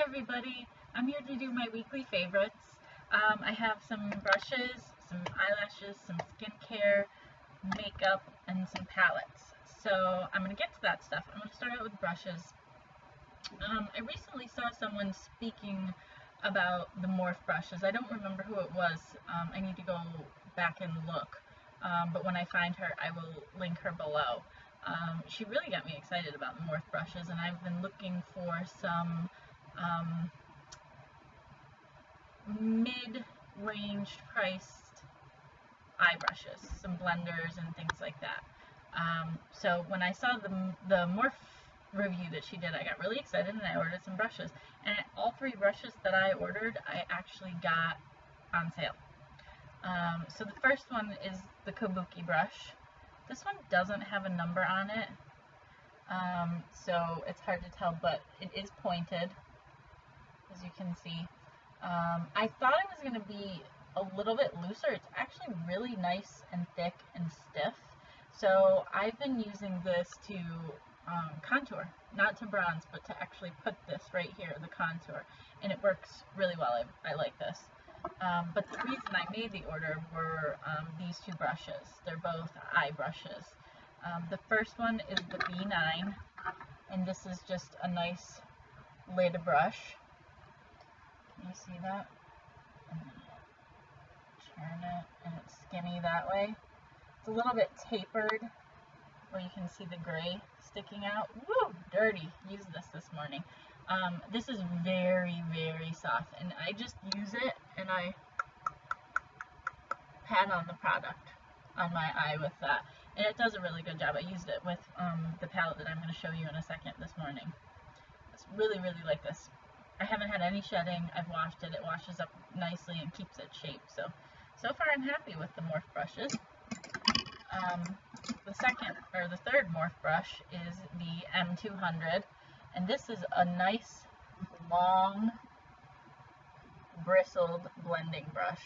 everybody, I'm here to do my weekly favorites. I have some brushes, some eyelashes, some skincare, makeup, and some palettes. So I'm going to get to that stuff. I'm going to start out with brushes. I recently saw someone speaking about the Morphe brushes. I don't remember who it was. I need to go back and look. But when I find her, I will link her below. She really got me excited about the Morphe brushes, and I've been looking for some mid-range priced eye brushes, some blenders and things like that. So when I saw the Morphe review that she did, I got really excited and I ordered some brushes. And all three brushes that I ordered, I actually got on sale. So the first one is the Kabuki brush. This one doesn't have a number on it, so it's hard to tell, but it is pointed, as you can see. I thought it was going to be a little bit looser. It's actually really nice and thick and stiff. So I've been using this to contour, not to bronze, but to actually put this right here, the contour, and it works really well. I like this. But the reason I made the order were these two brushes. They're both eye brushes. The first one is the B9, and this is just a nice lid brush. Can you see that? Turn it, and it's skinny that way. It's a little bit tapered, where you can see the gray sticking out. Woo! Dirty. Used this morning. This is very, very soft, and I just use it and I pat on the product on my eye with that, and it does a really good job. I used it with the palette that I'm going to show you in a second this morning. It's really, really like this. I haven't had any shedding. I've washed it. It washes up nicely and keeps its shape. So far I'm happy with the Morphe brushes. The third Morphe brush is the M200, and this is a nice, long, bristled blending brush.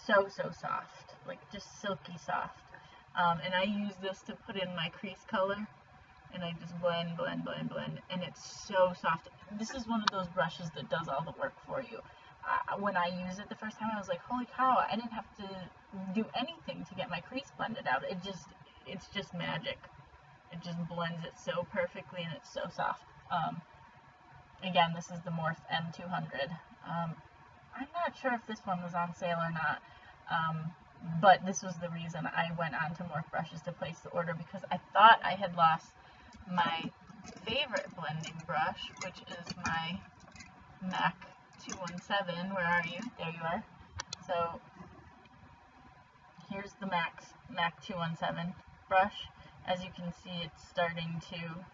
So soft, like just silky soft. And I use this to put in my crease color, and I just blend, and it's so soft. This is one of those brushes that does all the work for you. When I used it the first time, I was like, holy cow, I didn't have to do anything to get my crease blended out. It's just magic. It just blends it so perfectly, and it's so soft. Again, this is the Morphe M200. I'm not sure if this one was on sale or not, but this was the reason I went on to Morphe brushes to place the order, because I thought I had lost my favorite blending brush, which is my MAC 217. Where are you? There you are. So here's the MAC 217 brush. As you can see, it's starting to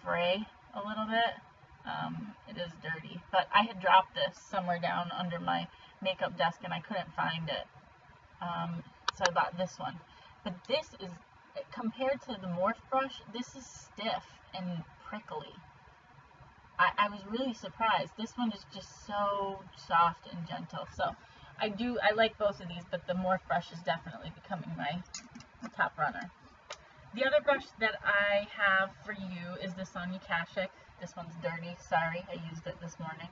fray a little bit. It is dirty, but I had dropped this somewhere down under my makeup desk and I couldn't find it, so I bought this one. But this is, compared to the Morphe brush, this is stiff and prickly. I was really surprised. This one is just so soft and gentle. So I like both of these, but the Morphe brush is definitely becoming my top runner. The other brush that I have for you is the Sonia Kashuk. This one's dirty. Sorry, I used it this morning.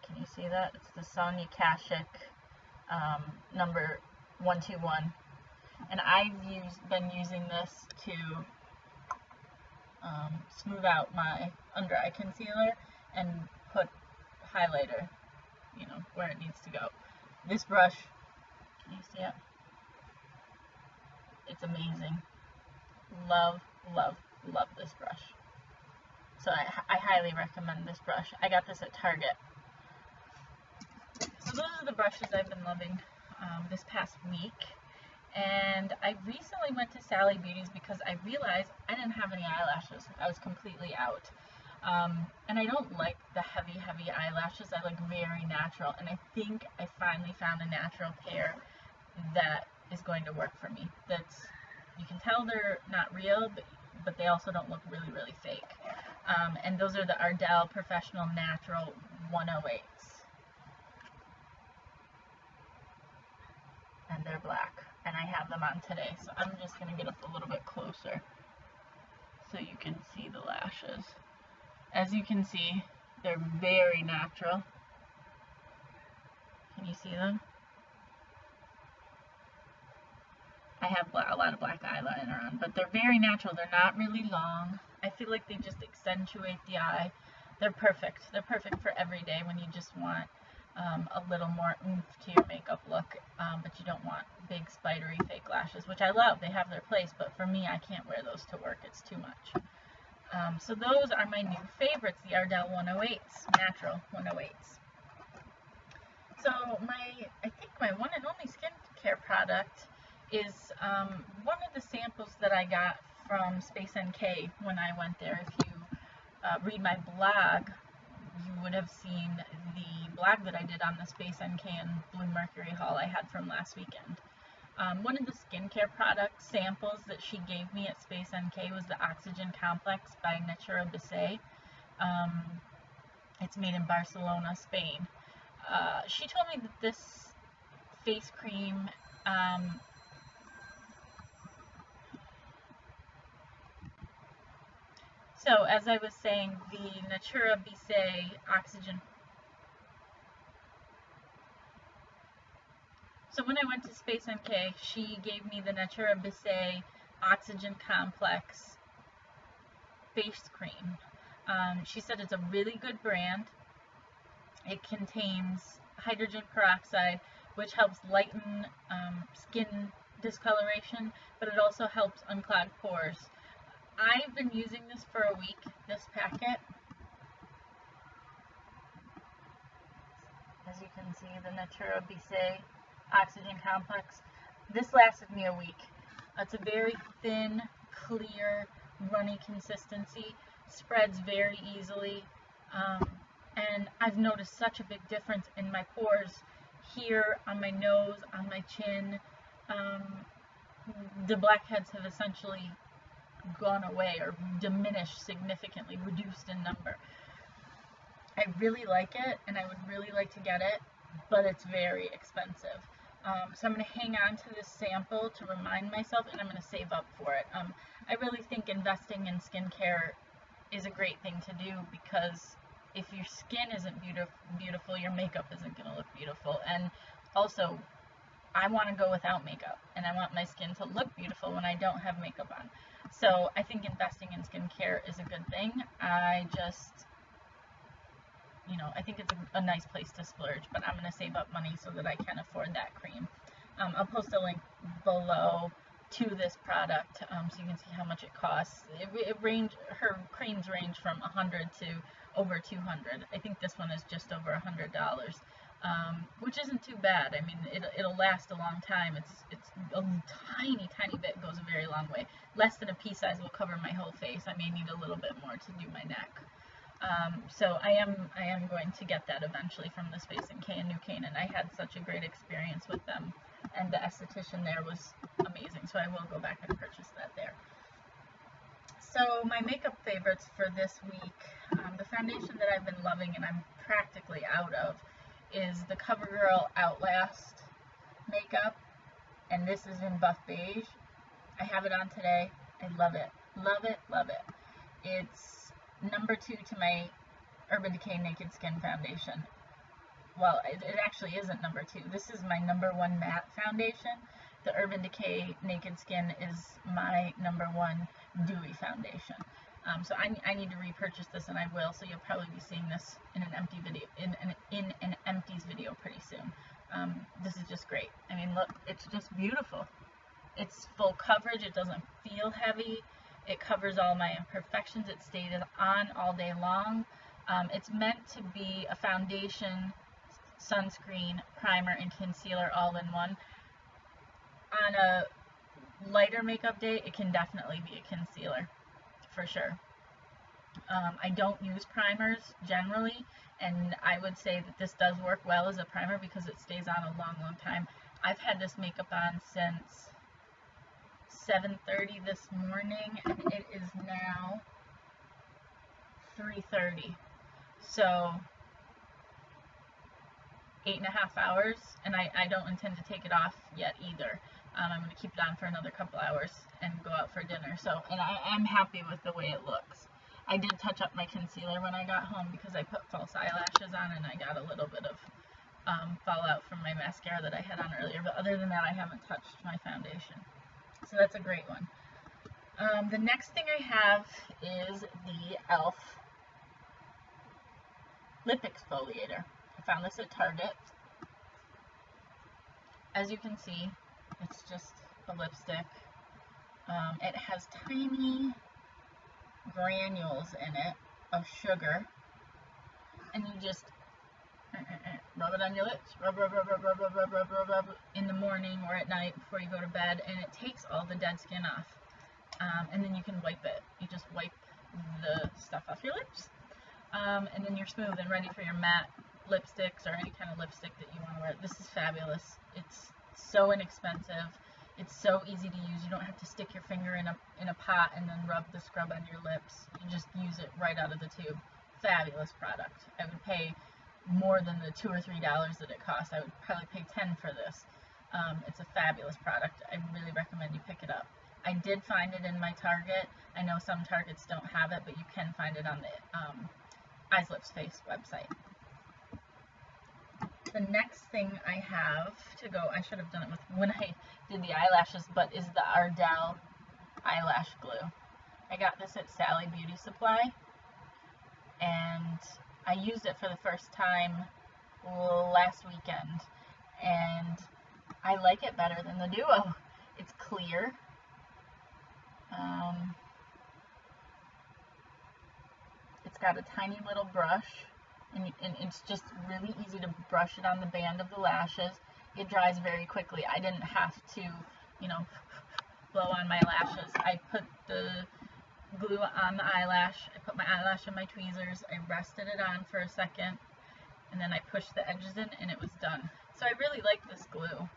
Can you see that? It's the Sonia Kashuk number 121. And I've been using this to smooth out my under eye concealer and put highlighter, where it needs to go. This brush, can you see it? It's amazing. Love this brush. So I highly recommend this brush. I got this at Target. So those are the brushes I've been loving this past week. And I recently went to Sally Beauty's because I realized I didn't have any eyelashes. I was completely out. And I don't like the heavy eyelashes. I like very natural. And I think I finally found a natural pair that is going to work for me. You can tell they're not real, but they also don't look really, really fake. And those are the Ardell Professional Natural 108s. And they're black. And I have them on today. So I'm just going to get up a little bit closer so you can see the lashes. As you can see, they're very natural. Can you see them? I have a lot of black eyeliner on, but they're very natural. They're not really long. I feel like they just accentuate the eye. They're perfect. They're perfect for every day when you just want a little more oomph to your makeup look, but you don't want big spidery fake lashes, which I love. They have their place, but for me, I can't wear those to work. It's too much. So those are my new favorites, the Ardell 108s, natural 108s. So I think my one and only skincare product is one of the samples that I got from Space NK when I went there. If you read my blog, you would have seen the blog that I did on the Space NK and Blue Mercury haul I had from last weekend. One of the skincare product samples that she gave me at Space NK was the Oxygen Complex by Natura Bissé. It's made in Barcelona, Spain. She told me that this face cream so as I was saying, the Natura Bissé Oxygen. So when I went to Space NK, she gave me the Natura Bissé Oxygen Complex face cream. She said it's a really good brand. It contains hydrogen peroxide, which helps lighten skin discoloration, but it also helps unclog pores. I've been using this for a week, this packet. As you can see, the Natura Bissé Oxygen Complex. This lasted me a week. It's a very thin, clear, runny consistency, spreads very easily, and I've noticed such a big difference in my pores here, on my nose, on my chin. The blackheads have essentially gone away or diminished significantly, reduced in number. I really like it, and I would really like to get it, but it's very expensive. So I'm going to hang on to this sample to remind myself, and I'm going to save up for it. I really think investing in skincare is a great thing to do, because if your skin isn't beautiful, your makeup isn't going to look beautiful. And also, I want to go without makeup, and I want my skin to look beautiful when I don't have makeup on. So I think investing in skincare is a good thing. I think it's a nice place to splurge, but I'm going to save up money so that I can afford that cream. I'll post a link below to this product so you can see how much it costs. Her creams range from $100 to over $200. I think this one is just over $100, which isn't too bad. I mean, it'll last a long time. It's a tiny bit goes a very long way. Less than a pea size will cover my whole face. I may need a little bit more to do my neck. So I am going to get that eventually from the Space NK in New Canaan. I had such a great experience with them, and the esthetician there was amazing, so I will go back and purchase that there. So my makeup favorites for this week, the foundation that I've been loving and I'm practically out of is the CoverGirl Outlast makeup, and this is in Buff Beige. I have it on today. I love it. Love it, love it. It's number 2 to my Urban Decay Naked Skin foundation. Well, it actually isn't number 2. This is my number 1 matte foundation. The Urban Decay Naked Skin is my number 1 dewy foundation. So I need to repurchase this, and I will. So you'll probably be seeing this in an empty video, in an empties video pretty soon. This is just great. I mean, look, it's just beautiful. It's full coverage. It doesn't feel heavy. It covers all my imperfections. It stays on all day long. It's meant to be a foundation, sunscreen, primer, and concealer all in one. On a lighter makeup day, it can definitely be a concealer, for sure. I don't use primers generally, and I would say that this does work well as a primer because it stays on a long time. I've had this makeup on since 7:30 this morning, and it is now 3:30. So 8.5 hours, and I don't intend to take it off yet either. I'm going to keep it on for another couple hours and go out for dinner. So, and I'm happy with the way it looks. I did touch up my concealer when I got home because I put false eyelashes on and I got a little bit of fallout from my mascara that I had on earlier. But other than that, I haven't touched my foundation. So that's a great one. The next thing I have is the e.l.f. lip exfoliator. I found this at Target. As you can see, it's just a lipstick. It has tiny granules in it of sugar, and you just rub it on your lips, rub in the morning or at night before you go to bed, and it takes all the dead skin off. And then you can wipe it. You just wipe the stuff off your lips, and then you're smooth and ready for your matte lipsticks or any kind of lipstick that you want to wear. This is fabulous. It's so inexpensive. It's so easy to use. You don't have to stick your finger in a pot and then rub the scrub on your lips. You just use it right out of the tube. Fabulous product. I would pay more than the $2 or $3 that it costs. I would probably pay $10 for this. It's a fabulous product. I really recommend you pick it up. I did find it in my Target. I know some Targets don't have it, but you can find it on the Eyes Lips Face website. The next thing I have to go, I should have done it with when I did the eyelashes, but is the Ardell eyelash glue. I got this at Sally Beauty Supply, and I used it for the first time last weekend, and I like it better than the Duo. It's clear. It's got a tiny little brush, and it's just really easy to brush it on the band of the lashes. It dries very quickly. I didn't have to, blow on my lashes. I put the glue on the eyelash. I put my eyelash in my tweezers. I rested it on for a second, and then I pushed the edges in, and it was done. So I really like this glue.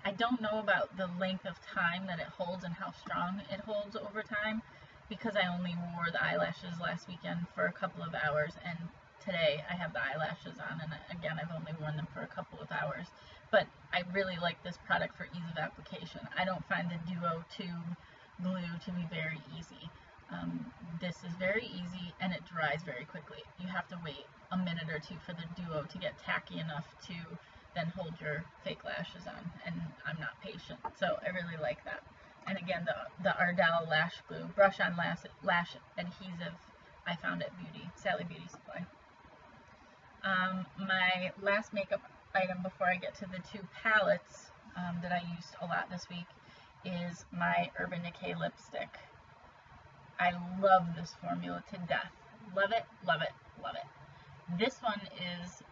I don't know about the length of time that it holds and how strong it holds over time, because I only wore the eyelashes last weekend for a couple of hours, and today I have the eyelashes on, and again, I've only worn them for a couple of hours. But I really like this product for ease of application. I don't find the Duo tube glue to be very easy. This is very easy, and it dries very quickly. You have to wait a minute or two for the Duo to get tacky enough to then hold your fake lashes on, and I'm not patient, so I really like that. And again, the Ardell lash glue, brush on lash adhesive, I found at Sally Beauty Supply. My last makeup item before I get to the two palettes that I used a lot this week is my Urban Decay lipstick. I love this formula to death. Love it, love it, love it. This one is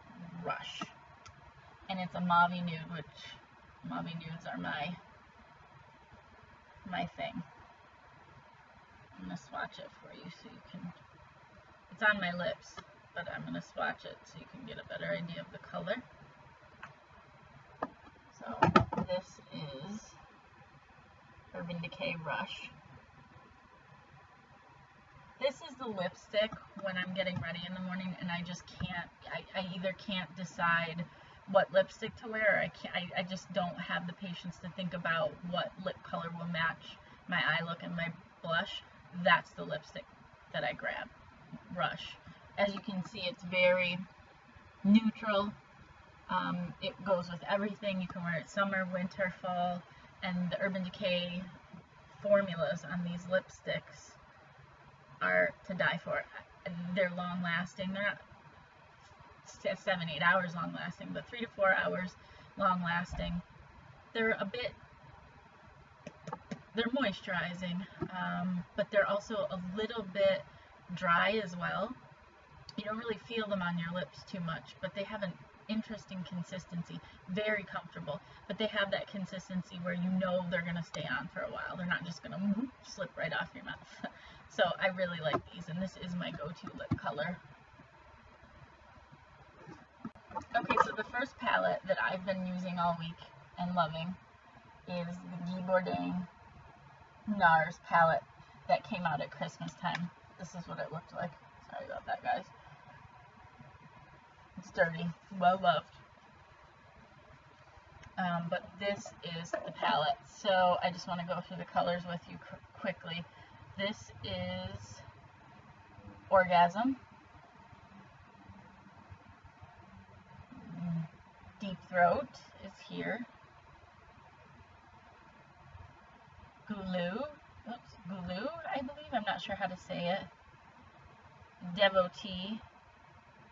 Rush, and it's a mauve nude, which mauve nudes are my thing. I'm going to swatch it for you so you can, it's on my lips, but I'm going to swatch it so you can get a better idea of the color. So this is Urban Decay Rush. This is the lipstick when I'm getting ready in the morning and I just can't, I either can't decide what lipstick to wear, or I just don't have the patience to think about what lip color will match my eye look and my blush. That's the lipstick that I grab, Rush. As you can see, it's very neutral. It goes with everything. You can wear it summer, winter, fall, and the Urban Decay formulas on these lipsticks are to die for. They're long lasting. They're not 7-8 hours long lasting, but 3 to 4 hours long lasting. They're moisturizing, but they're also a little bit dry as well. You don't really feel them on your lips too much, but they have an interesting consistency, very comfortable, but they have that consistency where you know they're going to stay on for a while. They're not just going to slip right off your mouth. So I really like these, and this is my go-to lip color. Okay, so the first palette that I've been using all week and loving is the Guy Bourdin NARS palette that came out at Christmas time. This is what it looked like. Sorry about that, guys. It's dirty, well loved. But this is the palette. So I just want to go through the colors with you quickly. This is Orgasm, Deep Throat is here, Gulu, Gulu, I believe, I'm not sure how to say it, Devotee,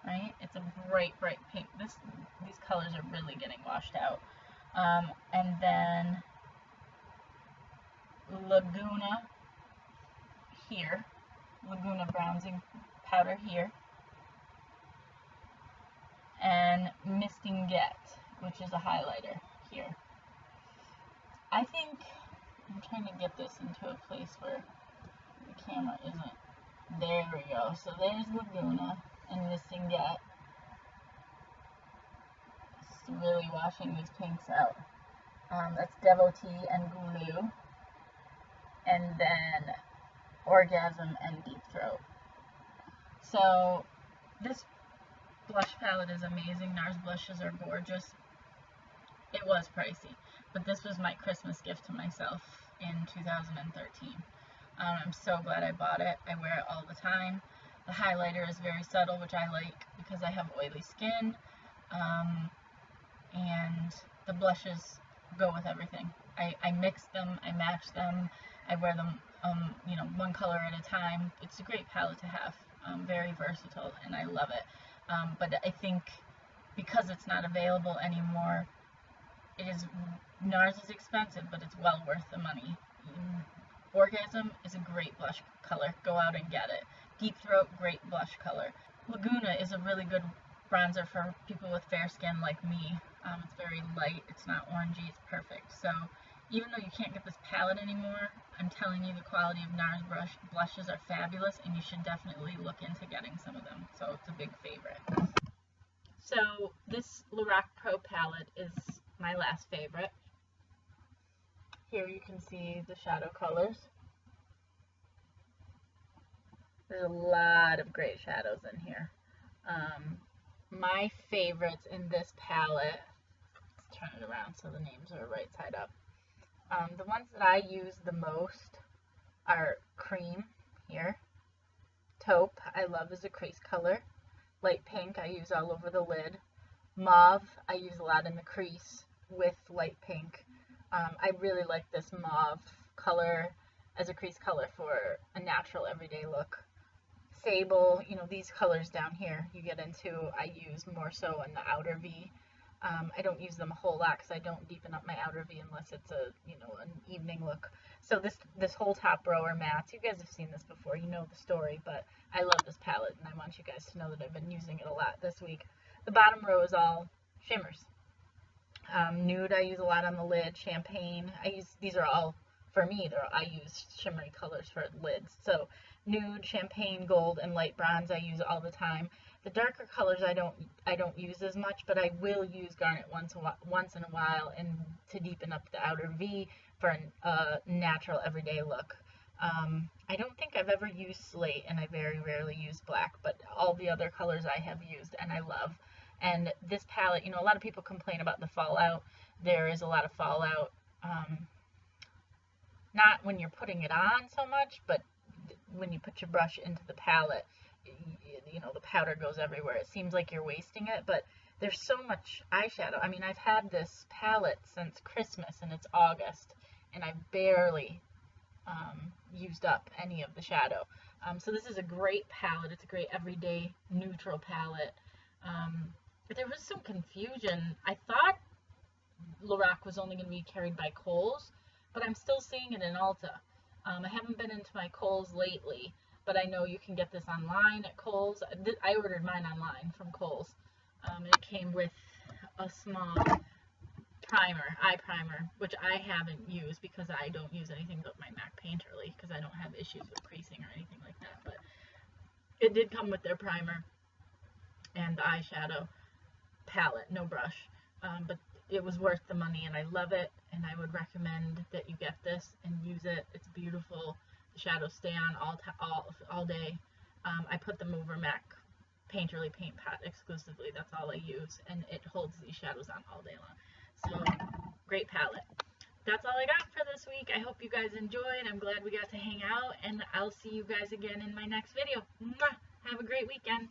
right? It's a bright pink. These colors are really getting washed out. And then Laguna here, Laguna bronzing powder here, and Mistinguett, which is a highlighter here. I think I'm trying to get this into a place where the camera isn't. There we go. So there's Laguna and Mistinguett. It's really washing these pinks out. That's Devotee and Gulu. And then Orgasm and Deep Throat. So this blush palette is amazing. NARS blushes are gorgeous. It was pricey, but this was my Christmas gift to myself in 2013. I'm so glad I bought it. I wear it all the time. The highlighter is very subtle, which I like because I have oily skin. And the blushes go with everything. I mix them, I match them, I wear them, one color at a time. It's a great palette to have, very versatile, and I love it. But I think because it's not available anymore, NARS is expensive, but it's well worth the money. Orgasm is a great blush color. Go out and get it. Deep Throat, great blush color. Laguna is a really good bronzer for people with fair skin like me. It's very light, it's not orangey, it's perfect. So even though you can't get this palette anymore, I'm telling you the quality of NARS blushes are fabulous, and you should definitely look into getting some of them. So it's a big favorite. So this Lorac Pro palette is my last favorite. Here you can see the shadow colors. There's a lot of great shadows in here. My favorites in this palette, let's turn it around so the names are right side up. The ones that I use the most are Cream here. Taupe, I love as a crease color. Light Pink, I use all over the lid. Mauve, I use a lot in the crease with light pink. I really like this mauve color as a crease color for a natural everyday look. Sable, these colors down here you get into, I use more so in the outer V. I don't use them a whole lot because I don't deepen up my outer V unless it's an evening look. So this whole top row are mattes. You guys have seen this before, you know the story, but I love this palette and I want you guys to know that I've been using it a lot this week. The bottom row is all shimmers. Nude I use a lot on the lid. Champagne, these are all, for me, I use shimmery colors for lids. So nude, champagne, gold, and light bronze I use all the time. The darker colors I don't use as much, but I will use garnet once in a while and to deepen up the outer V for a natural everyday look. I don't think I've ever used slate, and I very rarely use black, but all the other colors I have used and I love. And this palette, a lot of people complain about the fallout. There is a lot of fallout, not when you're putting it on so much, but when you put your brush into the palette, the powder goes everywhere. It seems like you're wasting it, but there's so much eyeshadow. I mean, I've had this palette since Christmas, and it's August, and I've barely used up any of the shadow. So this is a great palette. It's a great everyday neutral palette. But there was some confusion. I thought Lorac was only going to be carried by Kohl's, but I'm still seeing it in Ulta. I haven't been into my Kohl's lately, but I know you can get this online at Kohl's. I ordered mine online from Kohl's. It came with a small eye primer, which I haven't used because I don't use anything but my MAC paint really, because I don't have issues with creasing or anything like that. But it did come with their primer and the eyeshadow palette, no brush. But it was worth the money, and I love it, and I would recommend that you get this and use it. It's beautiful. The shadows stay on all day. I put them over MAC Painterly Paint Pot exclusively. That's all I use, and it holds these shadows on all day long. So, great palette. that's all I got for this week. I hope you guys enjoyed. I'm glad we got to hang out, and I'll see you guys again in my next video. Mwah! Have a great weekend.